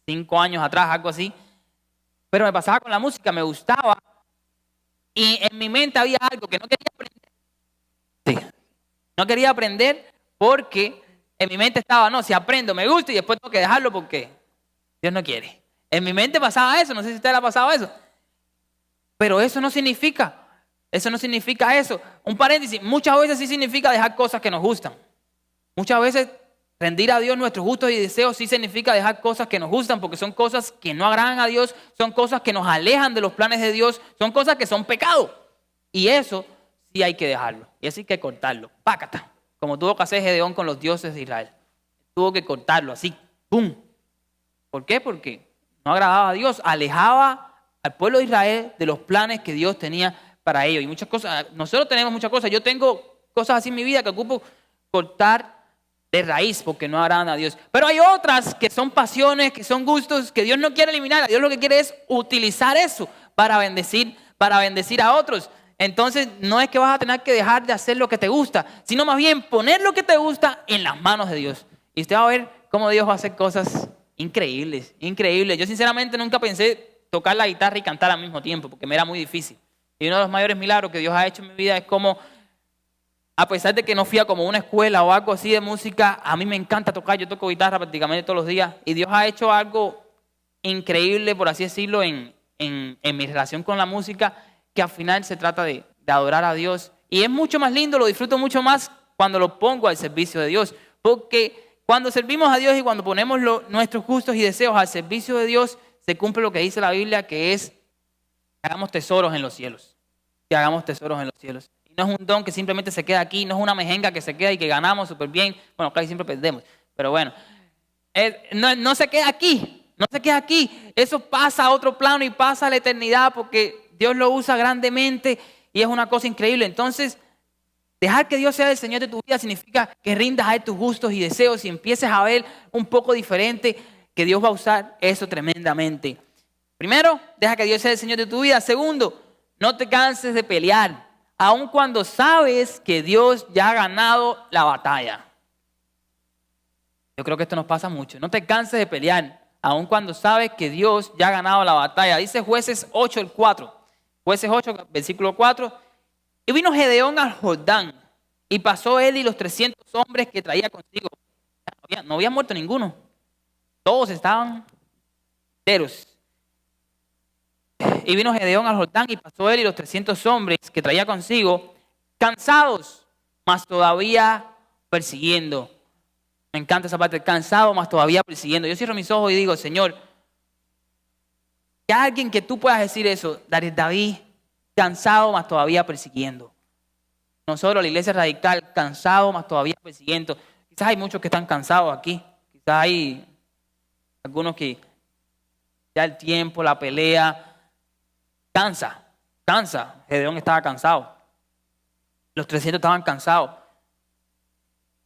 5 años atrás, algo así. Pero me pasaba con la música, me gustaba. Y en mi mente había algo que no quería aprender. Sí. No quería aprender porque en mi mente estaba, no, si aprendo me gusta y después tengo que dejarlo porque Dios no quiere. En mi mente pasaba eso, no sé si a usted le ha pasado eso. Pero eso no significa eso. Un paréntesis, muchas veces sí significa dejar cosas que nos gustan. Muchas veces rendir a Dios nuestros gustos y deseos sí significa dejar cosas que nos gustan, porque son cosas que no agradan a Dios, son cosas que nos alejan de los planes de Dios, son cosas que son pecado. Y eso sí hay que dejarlo, y así hay que cortarlo. Pácata, como tuvo que hacer Gedeón con los dioses de Israel. Tuvo que cortarlo así, ¡pum! ¿Por qué? Porque no agradaba a Dios, alejaba al pueblo de Israel de los planes que Dios tenía para ellos. Y muchas cosas, nosotros tenemos muchas cosas. Yo tengo cosas así en mi vida que ocupo cortar de raíz porque no agradan a Dios. Pero hay otras que son pasiones, que son gustos, que Dios no quiere eliminar. A Dios lo que quiere es utilizar eso para bendecir a otros. Entonces no es que vas a tener que dejar de hacer lo que te gusta, sino más bien poner lo que te gusta en las manos de Dios. Y usted va a ver cómo Dios va a hacer cosas increíbles. Yo sinceramente nunca pensé tocar la guitarra y cantar al mismo tiempo porque me era muy difícil. Y uno de los mayores milagros que Dios ha hecho en mi vida es como, a pesar de que no fui a como una escuela o algo así de música, a mí me encanta tocar. Yo toco guitarra prácticamente todos los días. Y Dios ha hecho algo increíble, por así decirlo, en mi relación con la música, que al final se trata de adorar a Dios. Y es mucho más lindo, lo disfruto mucho más cuando lo pongo al servicio de Dios. Porque cuando servimos a Dios y cuando ponemos nuestros gustos y deseos al servicio de Dios, se cumple lo que dice la Biblia, que es que hagamos tesoros en los cielos. Que hagamos tesoros en los cielos. Y no es un don que simplemente se queda aquí, no es una mejenga que se queda y que ganamos súper bien. Bueno, casi siempre perdemos, pero bueno. No se queda aquí. No se queda aquí. Eso pasa a otro plano y pasa a la eternidad porque Dios lo usa grandemente y es una cosa increíble. Entonces, dejar que Dios sea el Señor de tu vida significa que rindas a Él tus gustos y deseos y empieces a ver un poco diferente, que Dios va a usar eso tremendamente. Primero, deja que Dios sea el Señor de tu vida. Segundo, no te canses de pelear, aun cuando sabes que Dios ya ha ganado la batalla. Yo creo que esto nos pasa mucho. No te canses de pelear, aun cuando sabes que Dios ya ha ganado la batalla. Dice Jueces 8, el 4. Jueces 8, versículo 4. Y vino Gedeón al Jordán, y pasó él y los 300 hombres que traía consigo. No había muerto ninguno. Todos estaban enteros. Y vino Gedeón al Jordán, y pasó él y los 300 hombres que traía consigo, cansados, mas todavía persiguiendo. Me encanta esa parte, cansado, mas todavía persiguiendo. Yo cierro mis ojos y digo, Señor, que alguien que tú puedas decir eso, David, cansado, mas todavía persiguiendo. Nosotros, la iglesia radical, cansado, mas todavía persiguiendo. Quizás hay muchos que están cansados aquí. Quizás hay algunos que ya el tiempo, la pelea, cansa. Gedeón estaba cansado. Los 300 estaban cansados,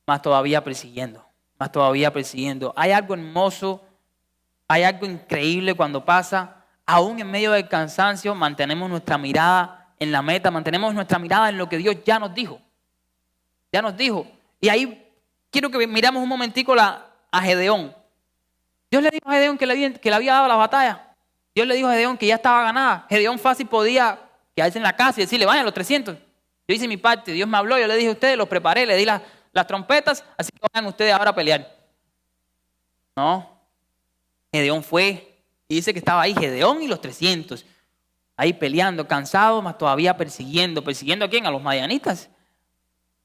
más todavía persiguiendo, más todavía persiguiendo. Hay algo hermoso, hay algo increíble cuando pasa. Aún en medio del cansancio mantenemos nuestra mirada en la meta, mantenemos nuestra mirada en lo que Dios ya nos dijo. Ya nos dijo. Y ahí quiero que miramos un momentico a Gedeón. Dios le dijo a Gedeón que le había dado la batalla. Dios le dijo a Gedeón que ya estaba ganada. Gedeón fácil podía quedarse en la casa y decirle, vayan los 300. Yo hice mi parte, Dios me habló, yo le dije a ustedes, los preparé, le di las trompetas, así que vayan ustedes ahora a pelear. No, Gedeón fue y dice que estaba ahí Gedeón y los 300, ahí peleando, cansados, más todavía persiguiendo. ¿Persiguiendo a quién? A los madianitas,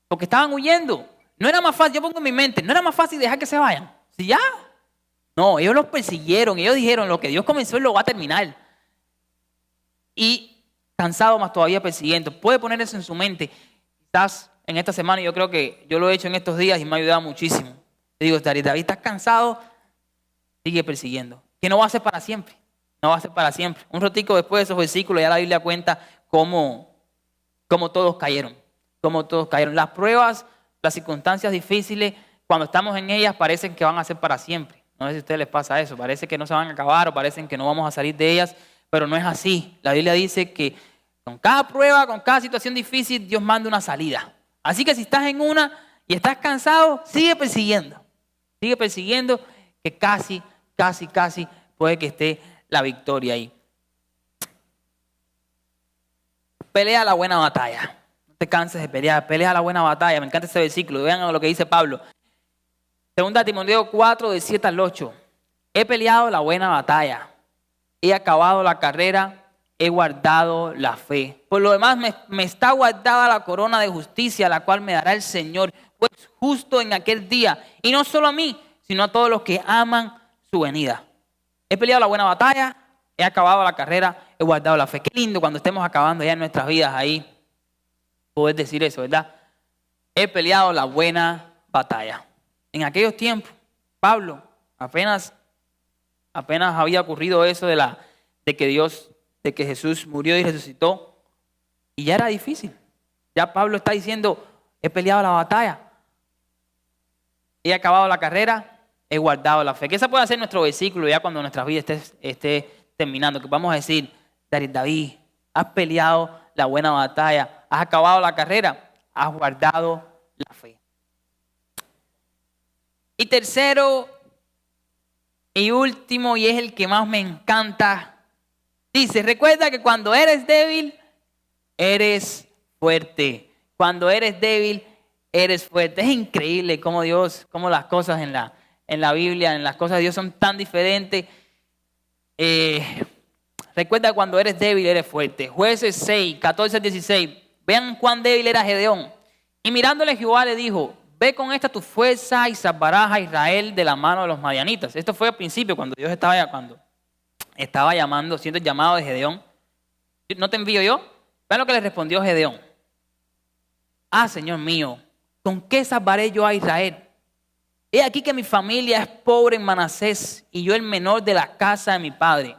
porque estaban huyendo. No era más fácil, yo pongo en mi mente, no era más fácil dejar que se vayan. ¿Sí ya? No, ellos los persiguieron, ellos dijeron, lo que Dios comenzó, Él lo va a terminar. Y cansado más todavía persiguiendo. Puede poner eso en su mente. Quizás en esta semana, yo creo que yo lo he hecho en estos días y me ha ayudado muchísimo. Le digo, David, ¿estás cansado? Sigue persiguiendo. Que no va a ser para siempre. No va a ser para siempre. Un ratico después de esos versículos ya la Biblia cuenta cómo todos cayeron. Cómo todos cayeron. Las pruebas, las circunstancias difíciles, cuando estamos en ellas parecen que van a ser para siempre. No sé si a ustedes les pasa eso. Parece que no se van a acabar o parecen que no vamos a salir de ellas. Pero no es así. La Biblia dice que con cada prueba, con cada situación difícil, Dios manda una salida. Así que si estás en una y estás cansado, sigue persiguiendo. Sigue persiguiendo, que casi puede que esté la victoria ahí. Pelea la buena batalla. No te canses de pelear. Pelea la buena batalla. Me encanta ese versículo. Vean lo que dice Pablo. 2 Timoteo 4, del 7 al 8. He peleado la buena batalla. He acabado la carrera, he guardado la fe. Por lo demás me está guardada la corona de justicia, la cual me dará el Señor, pues justo en aquel día. Y no solo a mí, sino a todos los que aman su venida. He peleado la buena batalla, he acabado la carrera, he guardado la fe. Qué lindo cuando estemos acabando ya en nuestras vidas ahí poder decir eso, ¿verdad? He peleado la buena batalla. En aquellos tiempos, Pablo apenas había ocurrido eso de que Jesús murió y resucitó. Y ya era difícil. Ya Pablo está diciendo, he peleado la batalla. He acabado la carrera, he guardado la fe. Que ese puede ser nuestro versículo ya cuando nuestra vida esté terminando. Que vamos a decir, David, has peleado la buena batalla, has acabado la carrera, has guardado la fe. Y tercero y último, y es el que más me encanta, dice, recuerda que cuando eres débil, eres fuerte. Cuando eres débil, eres fuerte. Es increíble cómo las cosas en la Biblia, en las cosas de Dios son tan diferentes. Recuerda que cuando eres débil, eres fuerte. Jueces 6, 14 al 16. Vean cuán débil era Gedeón. Y mirándole Jehová le dijo, ve con esta tu fuerza y salvarás a Israel de la mano de los madianitas. Esto fue al principio, cuando Dios estaba llamando, siendo el llamado de Gedeón. ¿No te envío yo? Vean lo que le respondió Gedeón. Ah, Señor mío, ¿con qué salvaré yo a Israel? He aquí que mi familia es pobre en Manasés y yo el menor de la casa de mi padre.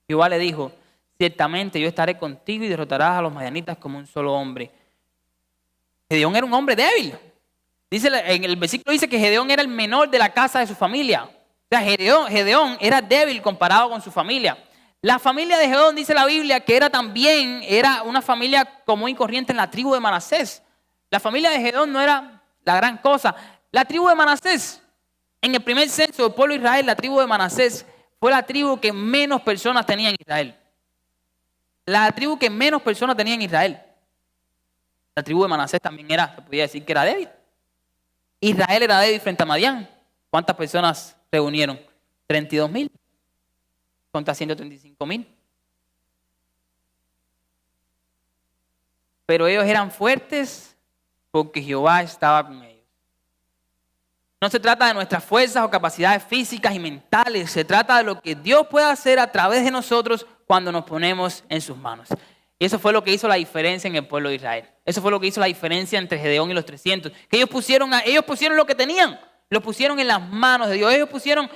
Jehová le dijo, ciertamente yo estaré contigo y derrotarás a los madianitas como un solo hombre. Gedeón era un hombre débil. En el versículo dice que Gedeón era el menor de la casa de su familia. O sea, Gedeón era débil comparado con su familia. La familia de Gedeón, dice la Biblia, que era una familia común y corriente en la tribu de Manasés. La familia de Gedeón no era la gran cosa. La tribu de Manasés, en el primer censo del pueblo de Israel, la tribu de Manasés fue la tribu que menos personas tenía en Israel. La tribu que menos personas tenía en Israel. La tribu de Manasés también se podía decir que era débil. Israel era débil frente a Madián. ¿Cuántas personas reunieron? 32,000 contra 135,000. Pero ellos eran fuertes porque Jehová estaba con ellos. No se trata de nuestras fuerzas o capacidades físicas y mentales. Se trata de lo que Dios puede hacer a través de nosotros cuando nos ponemos en sus manos. Y eso fue lo que hizo la diferencia en el pueblo de Israel. Eso fue lo que hizo la diferencia entre Gedeón y los 300. Que ellos pusieron lo que tenían. Lo pusieron en las manos de Dios. Ellos pusieron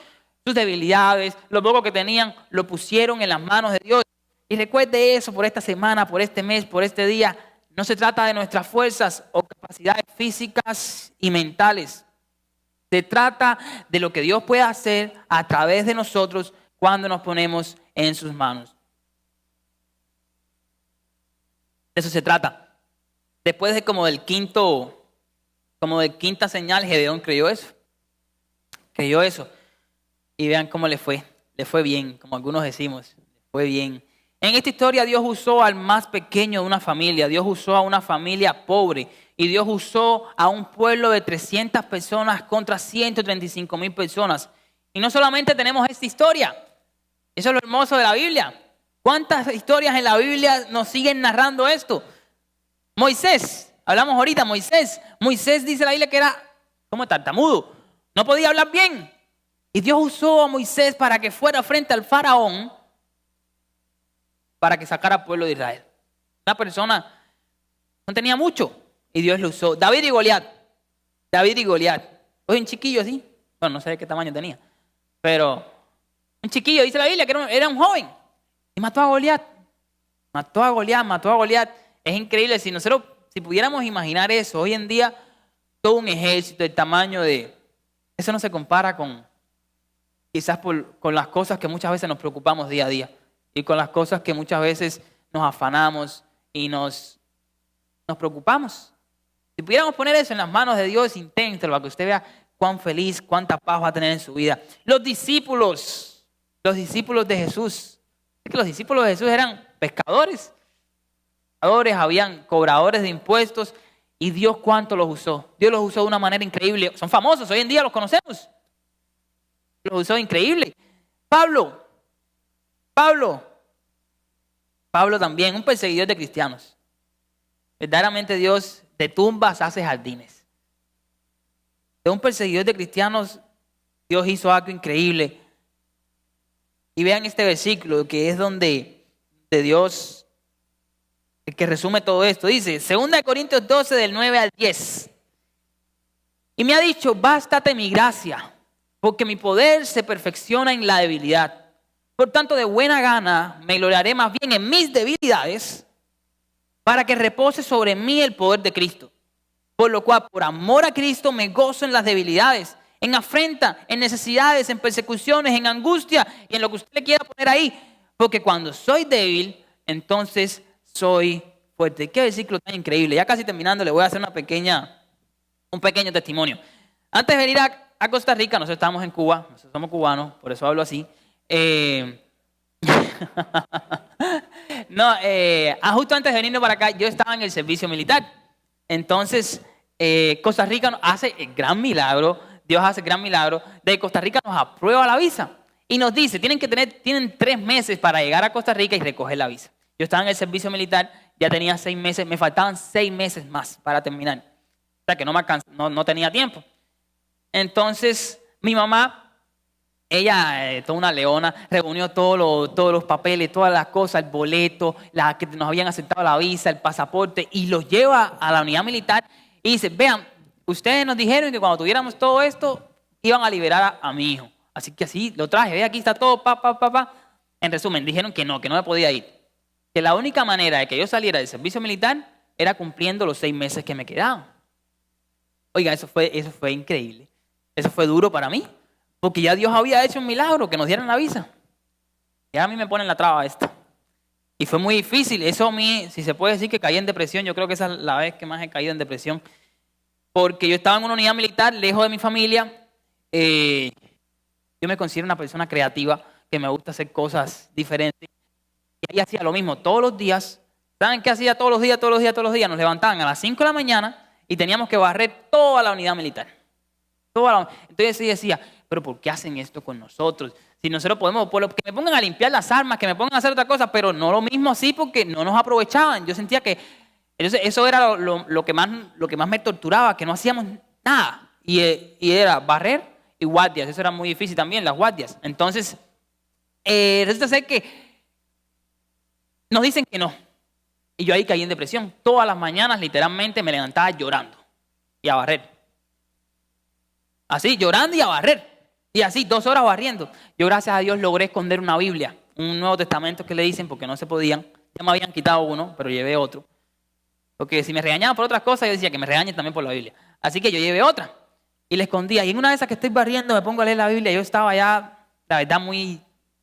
sus debilidades, lo poco que tenían, lo pusieron en las manos de Dios. Y recuerde eso por esta semana, por este mes, por este día. no se trata de nuestras fuerzas o capacidades físicas y mentales. Se trata de lo que Dios puede hacer a través de nosotros cuando nos ponemos en sus manos. De eso se trata. Después de como de quinta señal, Gedeón creyó eso. Creyó eso. Y vean cómo le fue. Le fue bien, como algunos decimos. Le fue bien. En esta historia Dios usó al más pequeño de una familia. Dios usó a una familia pobre. Y Dios usó a un pueblo de 300 personas contra 135,000 personas. Y no solamente tenemos esta historia. Eso es lo hermoso de la Biblia. ¿Cuántas historias en la Biblia nos siguen narrando esto? Moisés, hablamos ahorita, Moisés dice la Biblia que era como tartamudo, no podía hablar bien. Y Dios usó a Moisés para que fuera frente al faraón para que sacara al pueblo de Israel. Una persona no tenía mucho y Dios lo usó. David y Goliat. Oye, un chiquillo así, bueno, no sé qué tamaño tenía, pero un chiquillo, dice la Biblia, que era un joven. Y mató a Goliat. Es increíble. Si pudiéramos imaginar eso, hoy en día, todo un ejército del tamaño de... Eso no se compara quizás con las cosas que muchas veces nos preocupamos día a día. Y con las cosas que muchas veces nos afanamos y nos preocupamos. Si pudiéramos poner eso en las manos de Dios, inténtelo para que usted vea cuán feliz, cuánta paz va a tener en su vida. Los discípulos de Jesús. Es que los discípulos de Jesús eran pescadores. Habían cobradores de impuestos. Y Dios cuánto los usó. Dios los usó de una manera increíble. Son famosos, hoy en día los conocemos. Los usó increíble. Pablo también, un perseguidor de cristianos. Verdaderamente Dios de tumbas hace jardines. De un perseguidor de cristianos, Dios hizo algo increíble. Y vean este versículo que es donde de Dios, el que resume todo esto. Dice, 2 Corintios 12 del 9 al 10. Y me ha dicho, bástate mi gracia, porque mi poder se perfecciona en la debilidad. Por tanto, de buena gana me gloriaré más bien en mis debilidades, para que repose sobre mí el poder de Cristo. Por lo cual, por amor a Cristo, me gozo en las debilidades, en afrenta, en necesidades, en persecuciones, en angustia y en lo que usted le quiera poner ahí. Porque cuando soy débil, entonces soy fuerte. Qué versículo tan increíble. Ya casi terminando, le voy a hacer un pequeño testimonio. Antes de venir a Costa Rica, nosotros estábamos en Cuba, nosotros somos cubanos, por eso hablo así. Justo antes de venirnos para acá, yo estaba en el servicio militar. Entonces, Costa Rica hace el gran milagro. Dios hace el gran milagro. De Costa Rica nos aprueba la visa. Y nos dice, tienen 3 meses para llegar a Costa Rica y recoger la visa. Yo estaba en el servicio militar, ya tenía 6 meses, me faltaban 6 meses más para terminar. O sea que no tenía tiempo. Entonces, mi mamá, ella, toda una leona, reunió todos los papeles, todas las cosas, el boleto, que nos habían aceptado la visa, el pasaporte, y los lleva a la unidad militar y dice, vean, ustedes nos dijeron que cuando tuviéramos todo esto, iban a liberar a mi hijo. Así que así lo traje, ve, aquí está todo, En resumen, dijeron que no me podía ir. Que la única manera de que yo saliera del servicio militar era cumpliendo los 6 meses que me quedaban. Oiga, eso fue increíble. Eso fue duro para mí. Porque ya Dios había hecho un milagro, que nos dieran la visa. Y ahora a mí me ponen la traba esta. Y fue muy difícil. Eso a mí, si se puede decir que caí en depresión, yo creo que esa es la vez que más he caído en depresión. Porque yo estaba en una unidad militar, lejos de mi familia. Yo me considero una persona creativa, que me gusta hacer cosas diferentes. Y ahí hacía lo mismo todos los días. ¿Saben qué hacía todos los días? Nos levantaban a las 5 de la mañana y teníamos que barrer toda la unidad militar. Entonces sí decía, pero ¿por qué hacen esto con nosotros? Si nosotros podemos, que me pongan a limpiar las armas, que me pongan a hacer otra cosa, pero no lo mismo así porque no nos aprovechaban. Yo sentía que eso era lo que más me torturaba, que no hacíamos nada. Y era barrer y guardias. Eso era muy difícil también, las guardias. Entonces, resulta ser que nos dicen que no. Y yo ahí caí en depresión. Todas las mañanas literalmente me levantaba llorando y a barrer. Así, llorando y a barrer. Y así, 2 horas barriendo. Yo, gracias a Dios, logré esconder una Biblia, un Nuevo Testamento que le dicen porque no se podían. Ya me habían quitado uno, pero llevé otro. Porque si me regañaban por otras cosas, yo decía que me regañen también por la Biblia. Así que yo llevé otra y la escondía. Y en una de esas que estoy barriendo me pongo a leer la Biblia. Yo estaba ya, la verdad,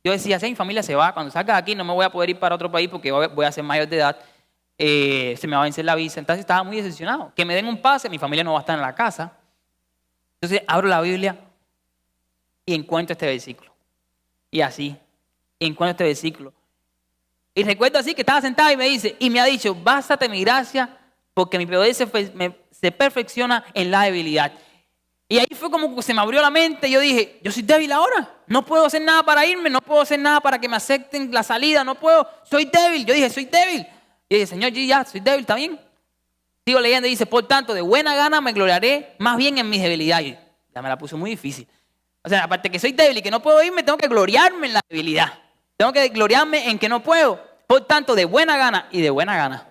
yo decía, si mi familia se va, cuando salga de aquí no me voy a poder ir para otro país porque voy a ser mayor de edad. Se me va a vencer la visa. Entonces estaba muy decepcionado. Que me den un pase, mi familia no va a estar en la casa. Entonces abro la Biblia y encuentro este versículo. Y así, encuentro este versículo. Y recuerdo así que estaba sentado y me dice, y me ha dicho, bástate mi gracia porque mi poder se perfecciona en la debilidad. Y ahí fue como que se me abrió la mente y yo dije, yo soy débil ahora, no puedo hacer nada para irme, no puedo hacer nada para que me acepten la salida, no puedo, soy débil. Yo dije, soy débil. Y dije, Señor, yo ya soy débil, ¿está bien? Sigo leyendo y dice, por tanto, de buena gana me gloriaré más bien en mis debilidades. Ya me la puso muy difícil. O sea, aparte que soy débil y que no puedo irme, tengo que gloriarme en la debilidad. Tengo que gloriarme en que no puedo. Por tanto, de buena gana y de buena gana.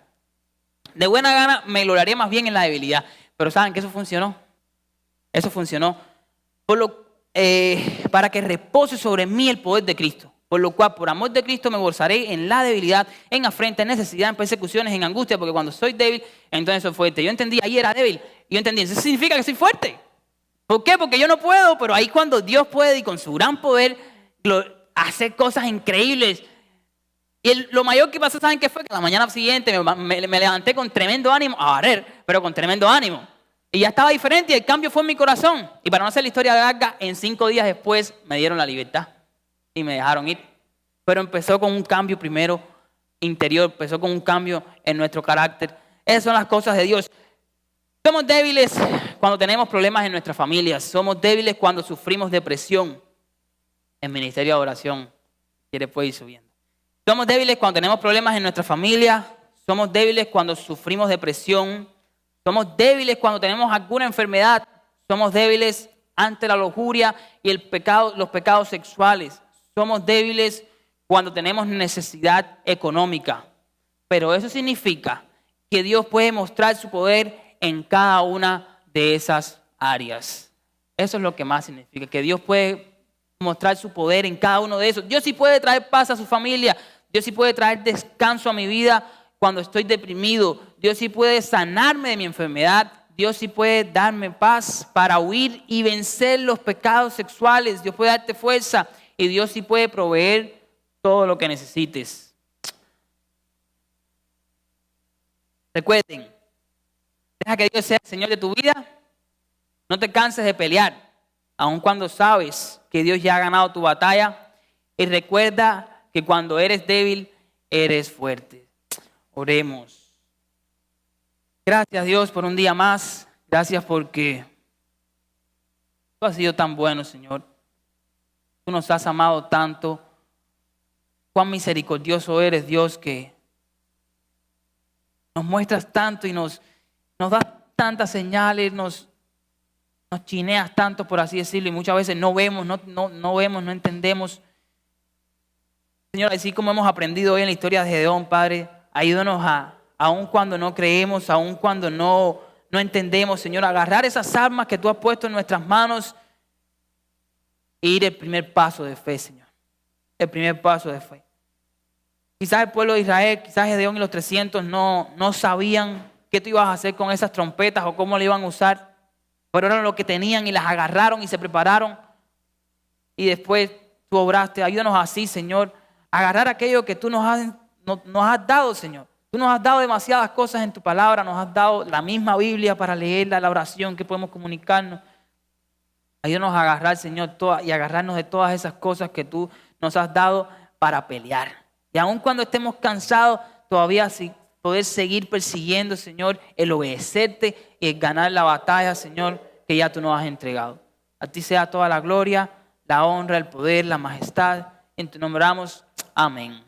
De buena gana me gloriaré más bien en la debilidad. Pero ¿saben que eso funcionó? Eso funcionó. Para que repose sobre mí el poder de Cristo. Por lo cual, por amor de Cristo, me gozaré en la debilidad, en afrenta, en necesidad, en persecuciones, en angustia. Porque cuando soy débil, entonces soy fuerte. Yo entendí, ahí era débil. Y yo entendí, eso significa que soy fuerte. ¿Por qué? Porque yo no puedo, pero ahí cuando Dios puede y con su gran poder hacer cosas increíbles. Y lo mayor que pasó, ¿saben qué fue? Que la mañana siguiente me levanté con tremendo ánimo, a barrer, pero con tremendo ánimo. Y ya estaba diferente y el cambio fue en mi corazón. Y para no hacer la historia larga, en 5 días después me dieron la libertad y me dejaron ir. Pero empezó con un cambio primero interior, empezó con un cambio en nuestro carácter. Esas son las cosas de Dios. Somos débiles cuando tenemos problemas en nuestras familias. Somos débiles cuando sufrimos depresión. En ministerio de oración, quiere puede ir subiendo. Somos débiles cuando tenemos problemas en nuestra familia. Somos débiles cuando sufrimos depresión. Somos débiles cuando tenemos alguna enfermedad. Somos débiles ante la lujuria y los pecados sexuales. Somos débiles cuando tenemos necesidad económica. Pero eso significa que Dios puede mostrar su poder en cada una de esas áreas. Eso es lo que más significa, que Dios puede mostrar su poder en cada uno de esos. Dios sí puede traer paz a su familia. Dios sí puede traer descanso a mi vida cuando estoy deprimido. Dios sí puede sanarme de mi enfermedad. Dios sí puede darme paz para huir y vencer los pecados sexuales. Dios puede darte fuerza y Dios sí puede proveer todo lo que necesites. Recuerden, deja que Dios sea el Señor de tu vida. No te canses de pelear, aun cuando sabes que Dios ya ha ganado tu batalla. Y recuerda que cuando eres débil, eres fuerte. Oremos. Gracias, Dios, por un día más. Gracias porque tú has sido tan bueno, Señor. Tú nos has amado tanto. Cuán misericordioso eres, Dios, que nos muestras tanto y nos das tantas señales, nos chineas tanto, por así decirlo, y muchas veces no vemos, no entendemos. Señor, así como hemos aprendido hoy en la historia de Gedeón, Padre, ayúdanos aun cuando no creemos, aun cuando no entendemos, Señor, a agarrar esas armas que tú has puesto en nuestras manos e ir el primer paso de fe, Señor. El primer paso de fe. Quizás el pueblo de Israel, quizás Gedeón y los 300 no sabían qué tú ibas a hacer con esas trompetas o cómo le iban a usar, pero eran lo que tenían y las agarraron y se prepararon. Y después tú obraste. Ayúdanos así, Señor, a agarrar aquello que tú nos has dado, Señor. Tú nos has dado demasiadas cosas en tu palabra, nos has dado la misma Biblia para leerla, la oración que podemos comunicarnos. Ayúdanos a agarrar, Señor, y agarrarnos de todas esas cosas que tú nos has dado para pelear. Y aun cuando estemos cansados, todavía sí poder seguir persiguiendo, Señor, el obedecerte y el ganar la batalla, Señor, que ya tú nos has entregado. A ti sea toda la gloria, la honra, el poder, la majestad. En tu nombre oramos. Amén.